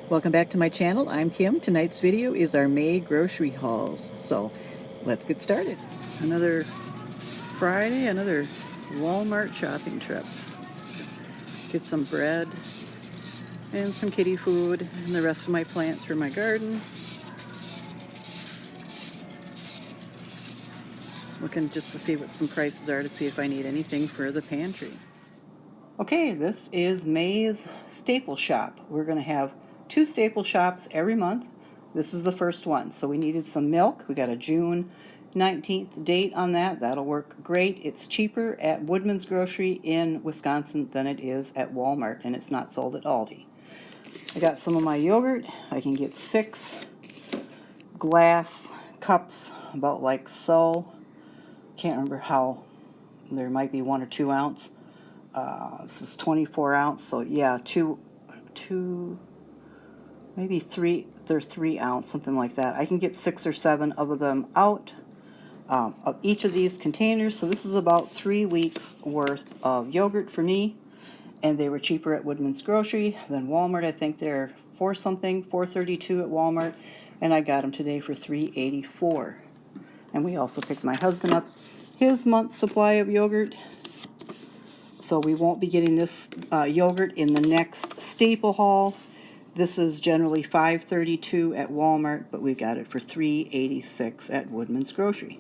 Welcome back to my channel. I'm Kim. Tonight's video is our May grocery hauls. So let's get started. Another Friday, another Walmart shopping trip. Get some bread and some kitty food and the rest of my plants for my garden. Looking just to see what some prices are to see if I need anything for the pantry. Okay, this is May's staple shop. We're going to have 2 staple shops every month. This is the first one. So we needed some milk. We got a June 19th date on that. That'll work great. It's cheaper at Woodman's Grocery in Wisconsin than it is at Walmart, and it's not sold at Aldi. I got some of my yogurt. I can get 6 glass cups, about like so. Can't remember how. There might be 1 or 2 ounce. This is 24 ounce, so yeah, two, maybe 3. They're 3 ounce, something like that. I can get 6 or 7 of them out of each of these containers. So this is about 3 weeks worth of yogurt for me, and they were cheaper at Woodman's Grocery than Walmart. I think they're $4.32 at Walmart, and I got them today for $3.84. And we also picked my husband up his month's supply of yogurt. So we won't be getting this yogurt in the next staple haul. This is generally $5.32 at Walmart, but we got it for $3.86 at Woodman's Grocery.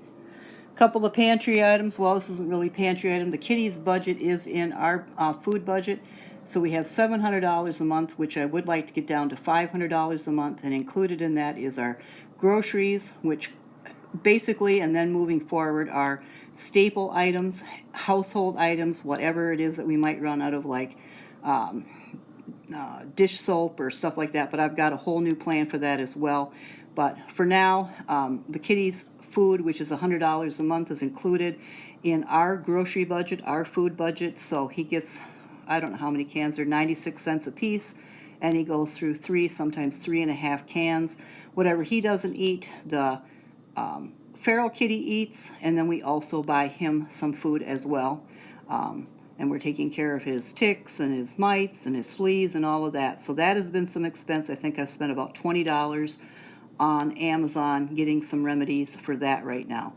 Couple of pantry items. Well, this isn't really pantry item. The kitties' budget is in our food budget. So we have $700 a month, which I would like to get down to $500 a month. And included in that is our groceries, which basically, and then moving forward, are staple items, household items, whatever it is that we might run out of, like dish soap or stuff like that. But I've got a whole new plan for that as well. But for now, the kitties' food, which is $100 a month, is included in our grocery budget, our food budget. So he gets, I don't know how many cans, they're 96 cents a piece, and he goes through 3, sometimes 3.5 cans. Whatever he doesn't eat, the feral kitty eats, and then we also buy him some food as well. And we're taking care of his ticks and his mites and his fleas and all of that. So that has been some expense. I think I've spent about $20 on Amazon getting some remedies for that right now.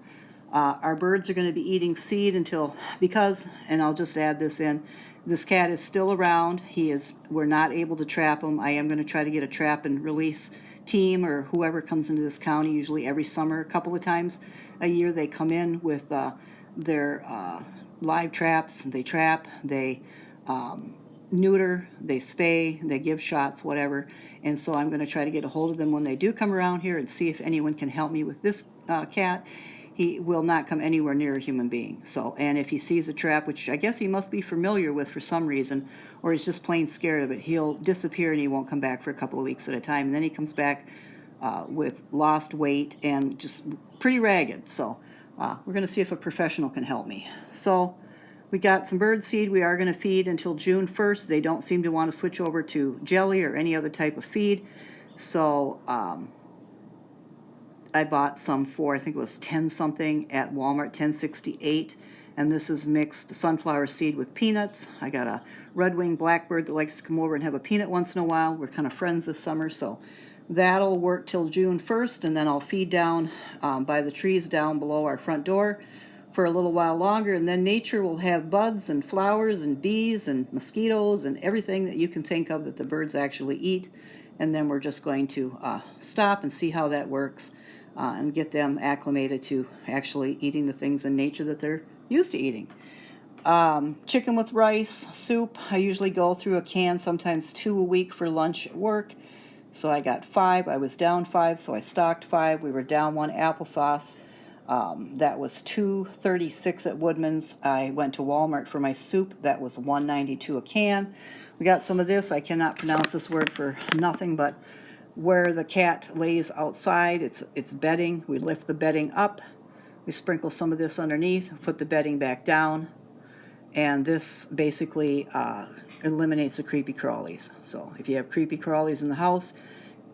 Our birds are going to be eating seed until, because, and I'll just add this in, this cat is still around. We're not able to trap him. I am going to try to get a trap and release team, or whoever comes into this county, usually every summer, a couple of times a year. They come in with their live traps. They trap, they neuter, they spay, they give shots, whatever. And so I'm going to try to get a hold of them when they do come around here and see if anyone can help me with this cat. He will not come anywhere near a human being. So, and if he sees a trap, which I guess he must be familiar with for some reason, or he's just plain scared of it, he'll disappear and he won't come back for a couple of weeks at a time. And then he comes back with lost weight and just pretty ragged. So we're going to see if a professional can help me. So we got some bird seed we are going to feed until June 1st. They don't seem to want to switch over to jelly or any other type of feed. So I bought some for, I think it was 10 something at Walmart, 10.68, and this is mixed sunflower seed with peanuts. I got a red-winged blackbird that likes to come over and have a peanut once in a while. We're kind of friends this summer, so that'll work till June 1st, and then I'll feed down by the trees down below our front door for a little while longer, and then nature will have buds and flowers and bees and mosquitoes and everything that you can think of that the birds actually eat. And then we're just going to stop and see how that works and get them acclimated to actually eating the things in nature that they're used to eating. Chicken with rice, soup. I usually go through a can, sometimes 2 a week for lunch at work. So I got 5. I was down 5, so I stocked 5. We were down 1 applesauce. That was $2.36 at Woodman's. I went to Walmart for my soup. That was $1.92 a can. We got some of this. I cannot pronounce this word for nothing, but where the cat lays outside, it's bedding. We lift the bedding up. We sprinkle some of this underneath, put the bedding back down, and this basically eliminates the creepy crawlies. So if you have creepy crawlies in the house,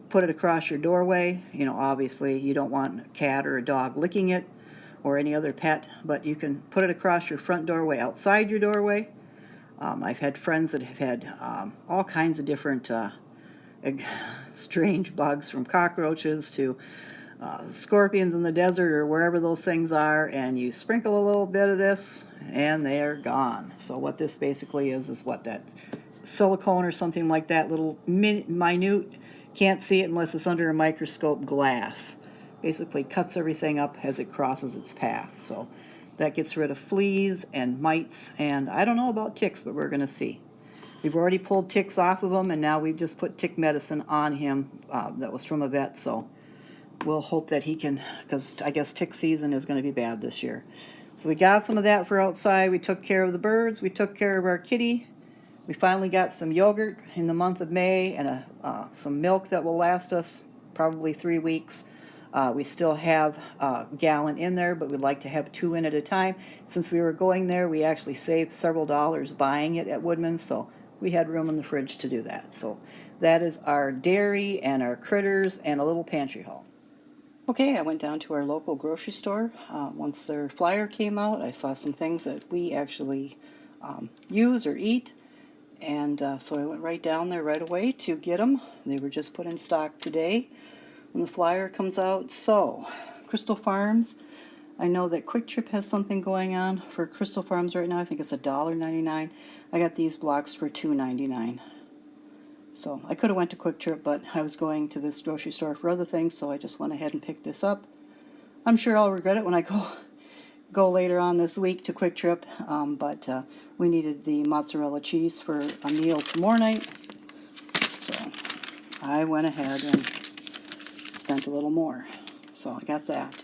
put it across your doorway. You know, obviously you don't want a cat or a dog licking it or any other pet, but you can put it across your front doorway, outside your doorway. I've had friends that have had all kinds of different strange bugs, from cockroaches to scorpions in the desert or wherever those things are, and you sprinkle a little bit of this and they are gone. So what this basically is what, that silicone or something like that, little minute, can't see it unless it's under a microscope, glass. Basically cuts everything up as it crosses its path. So that gets rid of fleas and mites, and I don't know about ticks, but we're going to see. We've already pulled ticks off of him, and now we've just put tick medicine on him that was from a vet, so we'll hope that he can, because I guess tick season is going to be bad this year. So we got some of that for outside. We took care of the birds. We took care of our kitty. We finally got some yogurt in the month of May, and some milk that will last us probably 3 weeks. We still have a gallon in there, but we'd like to have 2 in at a time. Since we were going there, we actually saved several dollars buying it at Woodman's, so we had room in the fridge to do that. So that is our dairy and our critters and a little pantry haul. Okay, I went down to our local grocery store. Once their flyer came out, I saw some things that we actually use or eat, and so I went right down there right away to get them. They were just put in stock today when the flyer comes out. So, Crystal Farms, I know that Quick Trip has something going on for Crystal Farms right now. I think it's $1.99. I got these blocks for $2.99. So I could have went to Quick Trip, but I was going to this grocery store for other things, so I just went ahead and picked this up. I'm sure I'll regret it when I go later on this week to Quick Trip, but we needed the mozzarella cheese for a meal tomorrow night, so I went ahead and spent a little more. So I got that.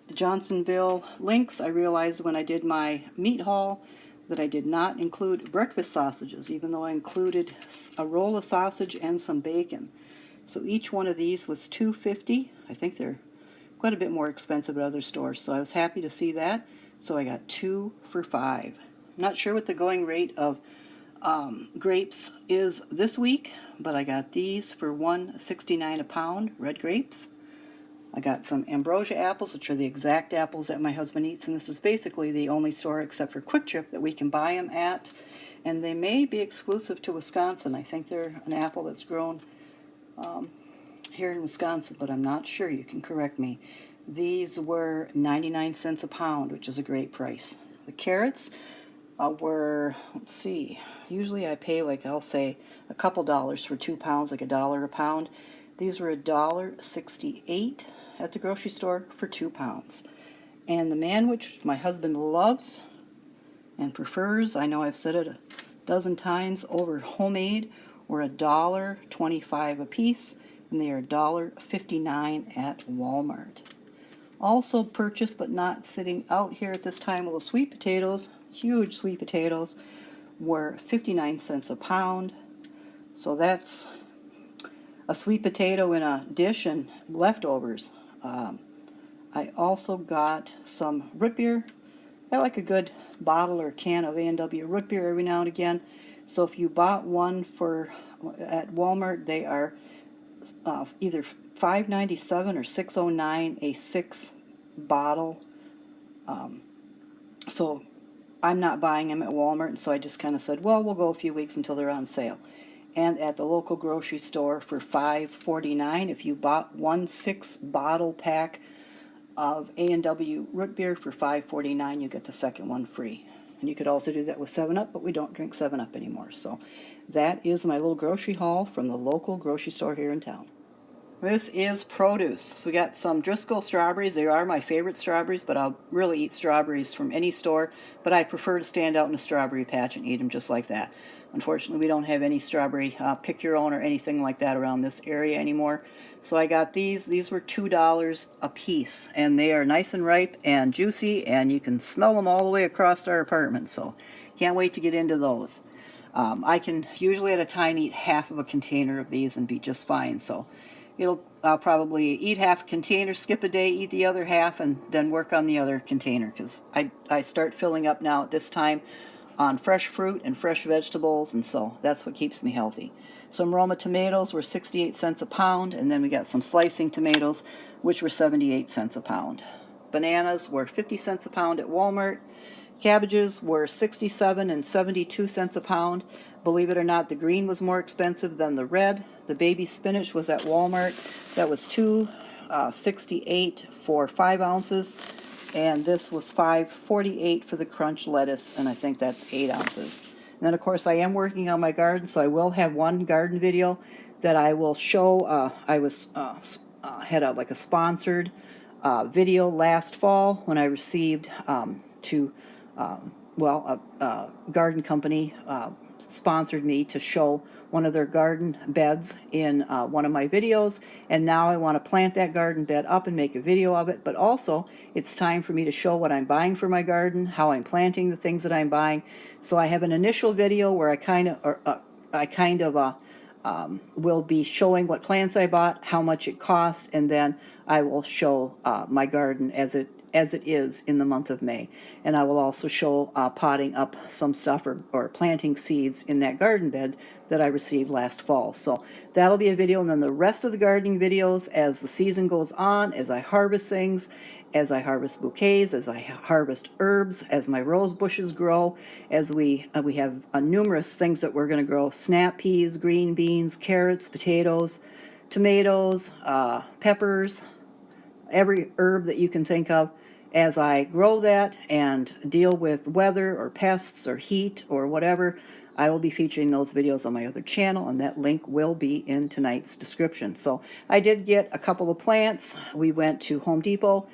The Johnsonville links, I realized when I did my meat haul that I did not include breakfast sausages, even though I included a roll of sausage and some bacon. So each one of these was $2.50. I think they're quite a bit more expensive at other stores, so I was happy to see that. So I got 2 for $5. I'm not sure what the going rate of grapes is this week, but I got these for $1.69 a pound, red grapes. I got some ambrosia apples, which are the exact apples that my husband eats, and this is basically the only store except for Quick Trip that we can buy them at, and they may be exclusive to Wisconsin. I think they're an apple that's grown here in Wisconsin, but I'm not sure. You can correct me. These were 99 cents a pound, which is a great price. The carrots were, let's see, usually I pay, like, I'll say a couple dollars for 2 pounds, like $1 a pound. These were $1.68 at the grocery store for 2 pounds. And the man, which my husband loves and prefers, I know I've said it a dozen times over, homemade, were $1.25 a piece, and they are $1.59 at Walmart. Also purchased, but not sitting out here at this time, little sweet potatoes, huge sweet potatoes, were 59 cents a pound. So that's a sweet potato in a dish and leftovers. I also got some root beer. I like a good bottle or can of A&W root beer every now and again. So if you bought one at Walmart, they are either $5.97 or $6.09 a 6 bottle. So I'm not buying them at Walmart, and so I just kind of said, well, we'll go a few weeks until they're on sale. And at the local grocery store for $5.49, if you bought 1 6-bottle pack of A&W root beer for $5.49, you get the second one free. And you could also do that with 7-Up, but we don't drink 7-Up anymore. So that is my little grocery haul from the local grocery store here in town. This is produce. So we got some Driscoll strawberries. They are my favorite strawberries, but I'll really eat strawberries from any store. But I prefer to stand out in a strawberry patch and eat them just like that. Unfortunately, we don't have any strawberry pick your own or anything like that around this area anymore. So I got these. These were $2 a piece, and they are nice and ripe and juicy, and you can smell them all the way across our apartment. So can't wait to get into those. I can usually at a time eat half of a container of these and be just fine. So I'll probably eat half a container, skip a day, eat the other half, and then work on the other container, because I start filling up now at this time on fresh fruit and fresh vegetables, and so that's what keeps me healthy. Some Roma tomatoes were 68 cents a pound, and then we got some slicing tomatoes, which were 78 cents a pound. Bananas were 50 cents a pound at Walmart. Cabbages were 67 and 72 cents a pound. Believe it or not, the green was more expensive than the red. The baby spinach was at Walmart. That was $2.68 for 5 ounces. And this was $5.48 for the crunch lettuce, and I think that's 8 ounces. And then, of course, I am working on my garden, so I will have one garden video that I will show. I had like a sponsored video last fall when I received a garden company sponsored me to show one of their garden beds in one of my videos, and now I want to plant that garden bed up and make a video of it. But also, it's time for me to show what I'm buying for my garden, how I'm planting the things that I'm buying. So I have an initial video where I will be showing what plants I bought, how much it cost, and then I will show my garden as it is in the month of May. And I will also show potting up some stuff or planting seeds in that garden bed that I received last fall. So that'll be a video, and then the rest of the gardening videos as the season goes on, as I harvest things, as I harvest bouquets, as I harvest herbs, as my rose bushes grow, as we have numerous things that we're going to grow: snap peas, green beans, carrots, potatoes, tomatoes, peppers, every herb that you can think of. As I grow that and deal with weather or pests or heat or whatever, I will be featuring those videos on my other channel, and that link will be in tonight's description. So I did get a couple of plants. We went to Home Depot,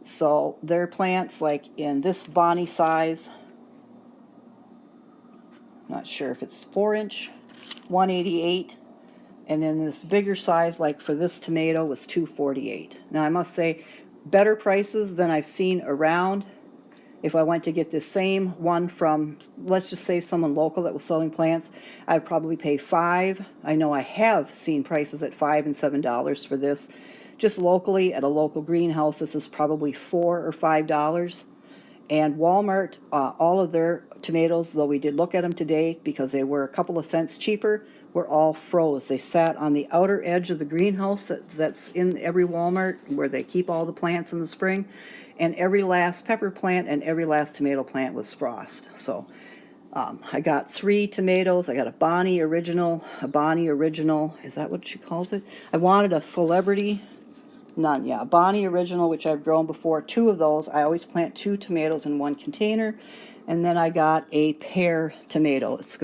so their plants, like in this Bonnie size, not sure if it's 4-inch, 188, and then this bigger size, like for this tomato, was $2.48. Now I must say, better prices than I've seen around. If I went to get the same one from, let's just say, someone local that was selling plants, I'd probably pay $5. I know I have seen prices at $5 and $7 for this. Just locally at a local greenhouse, this is probably $4 or $5. And Walmart, all of their tomatoes, though we did look at them today because they were a couple of cents cheaper, were all froze. They sat on the outer edge of the greenhouse that's in every Walmart where they keep all the plants in the spring, and every last pepper plant and every last tomato plant was frost. So I got 3 tomatoes. I got a Bonnie original, is that what she calls it? I wanted a celebrity. None, yeah. Bonnie original, which I've grown before. 2 of those. I always plant 2 tomatoes in one container. And then I got a pear tomato. It's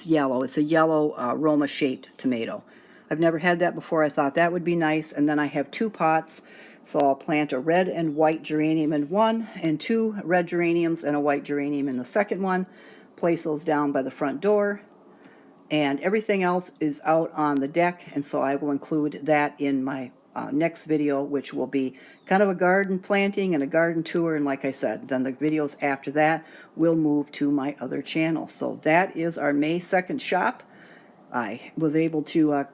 yellow. It's a yellow Roma-shaped tomato. I've never had that before. I thought that would be nice. And then I have 2 pots. So I'll plant a red and white geranium in one, and 2 red geraniums and a white geranium in the second one. Place those down by the front door. And everything else is out on the deck, and so I will include that in my next video, which will be kind of a garden planting and a garden tour. And like I said, then the videos after that will move to my other channel. So that is our May 2nd shop. I was able to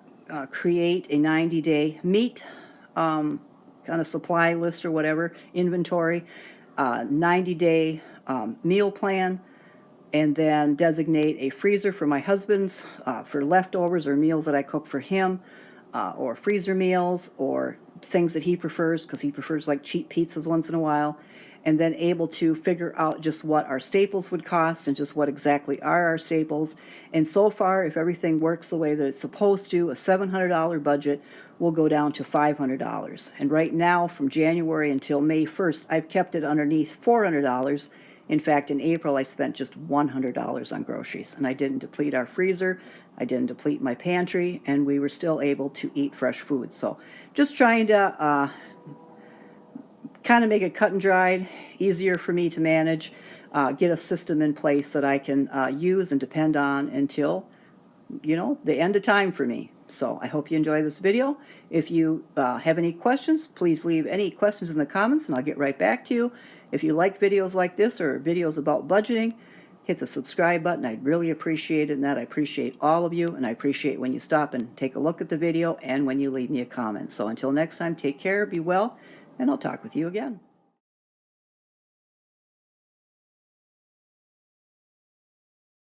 create a 90-day meat kind of supply list or whatever, inventory, 90-day meal plan, and then designate a freezer for my husband's for leftovers or meals that I cook for him, or freezer meals or things that he prefers, because he prefers like cheap pizzas once in a while, and then able to figure out just what our staples would cost and just what exactly are our staples. And so far, if everything works the way that it's supposed to, a $700 budget will go down to $500. And right now, from January until May 1st, I've kept it underneath $400. In fact, in April, I spent just $100 on groceries, and I didn't deplete our freezer, I didn't deplete my pantry, and we were still able to eat fresh food. So just trying to kind of make it cut and dried, easier for me to manage, get a system in place that I can use and depend on until, the end of time for me. So I hope you enjoy this video. If you have any questions, please leave any questions in the comments and I'll get right back to you. If you like videos like this or videos about budgeting, hit the subscribe button. I'd really appreciate it, and that I appreciate all of you, and I appreciate when you stop and take a look at the video and when you leave me a comment. So until next time, take care, be well, and I'll talk with you again.